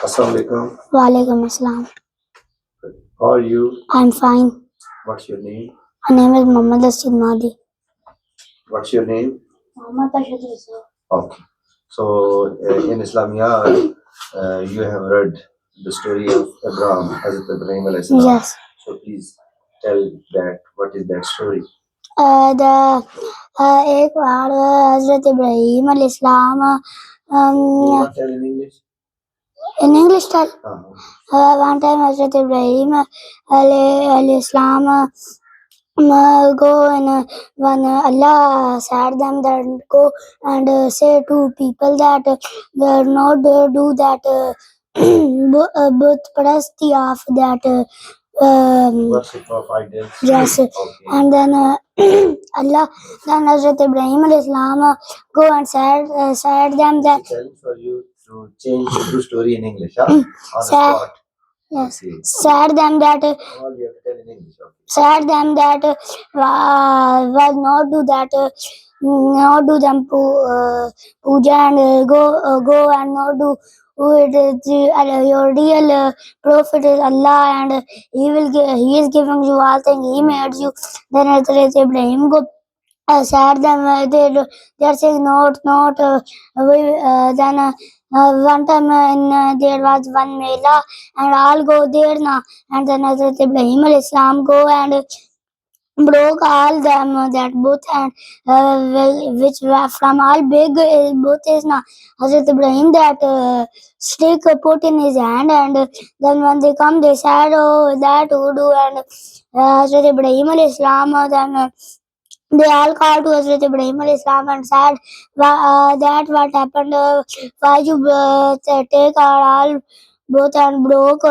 Assalamu alaikum. Walaikum assalam. How are you? I'm fine. What's your name? My name is Muhammad Asjid Mahdi. What's your name? Muhammad Ashid Rasul. Okay. So in Islamia, you have read the story of Abraham, Hazrat Ibrahim alayhi salam. Yes. So please tell that what is that story? एक बार हजरत इब्राहिम अलैहिस्सलाम You want to tell in English? in English tell. Uh-huh. One time Hazrat Ibrahim अलैहिस्सलाम go and when Allah said them that go and say to people that they are not do that both prasti of that Worship of idols. yes. Okay. And then Allah then Hazrat Ibrahim alayhi salam go and said them that It's challenge for you to change the true story in English, huh? On the Sa- spot. yes Okay. said them that All you have to tell in English. Okay. said them that was not do that not do them puja and go and not do who it is your real prophet is Allah and he is giving you all things he made you. Then Hazrat Ibrahim go said them they are saying not then one time there was one mela and all go there now and then Hazrat Ibrahim alayhi salam go and broke all them that both and which were from all big both is now Hazrat Ibrahim that stick put in his hand and then when they come they said oh that who do and Hazrat Ibrahim alayhi salam then they all called to Hazrat Ibrahim alayhi salam and said that what happened why you take our all both and broke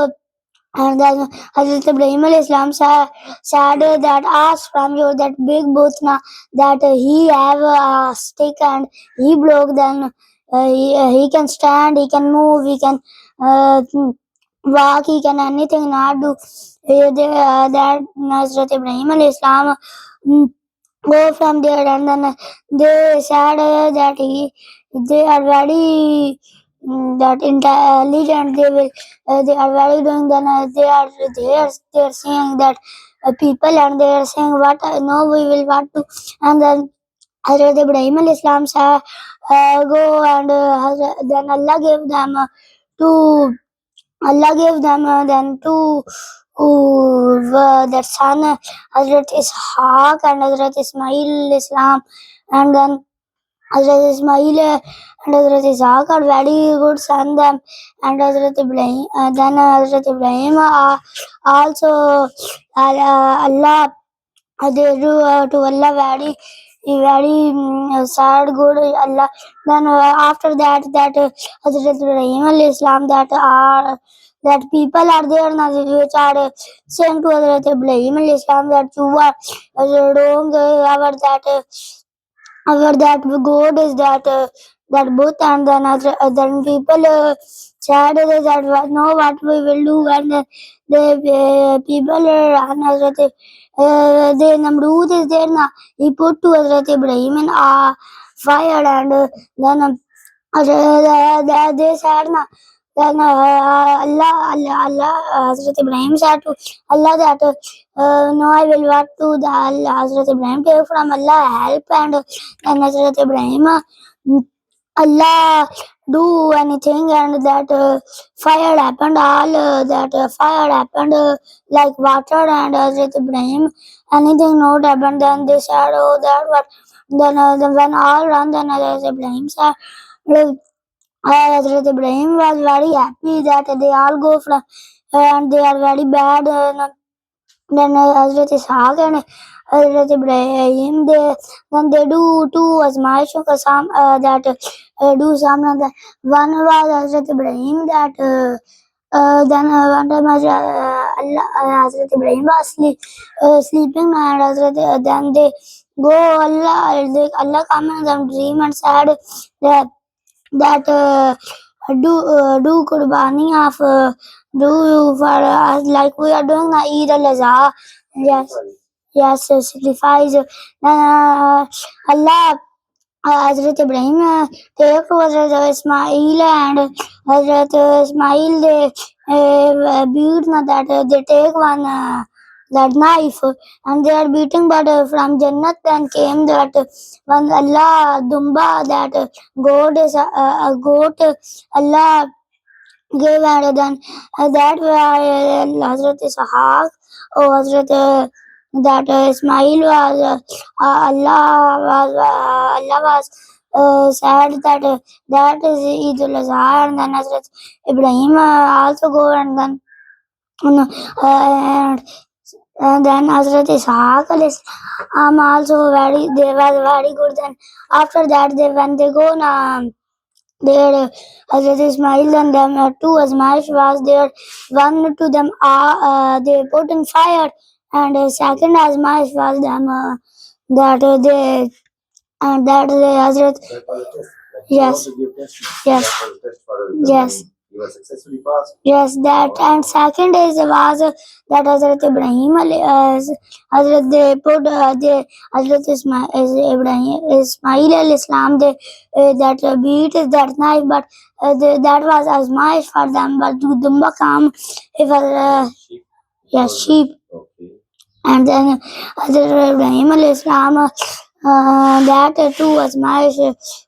and then Hazrat Ibrahim alayhi salam said that ask from you that big both na that he have a stick and he broke then he can stand he can move he can uh, walk he can anything not do that Hazrat Ibrahim alayhi salam go from there and then they said that they are very that intelligent they will they are very doing then they are saying that people and they are saying what no we will what to and then Hazrat Ibrahim alayhi salam go and then Allah gave them Allah gave them then two that son Hazrat Ishaq and Hazrat Ismail Islam and then Hazrat Ismail and Hazrat Ishaq are very good son them and Hazrat Ibrahim then Hazrat Ibrahim also Allah they do to Allah very sad good Allah then after that Hazrat Ibrahim alayhi salam that people are there now which are saying to Hazrat Ibrahim alayhi salam that you are wrong our that God is that both and then people said that know what we will do and the people and Hazrat the Namrud is there now he put to Hazrat Ibrahim in fire and then they said na then Allah Hazrat Ibrahim said to Allah that no I will what to the Hazrat Ibrahim take from Allah help and then Hazrat Ibrahim Allah do anything and that fire happened all that fire happened like water and Hazrat Ibrahim anything not happened then they said oh that what then when all run then Hazrat Ibrahim said Hazrat Ibrahim was very happy that they all go from and they are very bad then Hazrat Ishaq and Hazrat Ibrahim when they do two Azmaish Qasam that do some one was Hazrat Ibrahim that then one time Hazrat Ibrahim was sleeping and then they go Allah come in them dream and said that do Qurbani of do you for us like we are doing the Eid al-Azha yes sacrifice Allah Hazrat Ibrahim take to Hazrat Ismail, and Hazrat Ismail they beat that they take one that knife and they are beating, but from Jannat then came that one Allah Dumba, that goat is a goat Allah gave, and then that Hazrat Ishaq or Hazrat that Ismail was Allah was said that that is Eid al-Azha, and then Hazrat Ibrahim also go, and then and then Hazrat Ishaq also they were very good. Then after that they when they go now there Hazrat Ismail and them two Azmaish was there. One to them they put in fire, and second Azmaish was them that they and that they Hazrat That was a test. Like Yes. you want to give testimony. Yes. That was a test for Yes. Ibrahim. You were successfully passed. Yes, that and second is was that Hazrat Ibrahim Hazrat they put they Hazrat Ismail al Islam they that beat that knife, but that was Azmaish for them, but Dumba come if Sheep. yes sheep, Okay. and then Hazrat Ibrahim al Islam that too Azmaish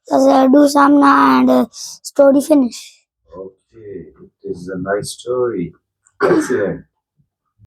do samna and story finish. Okay. It is a nice story. Excellent.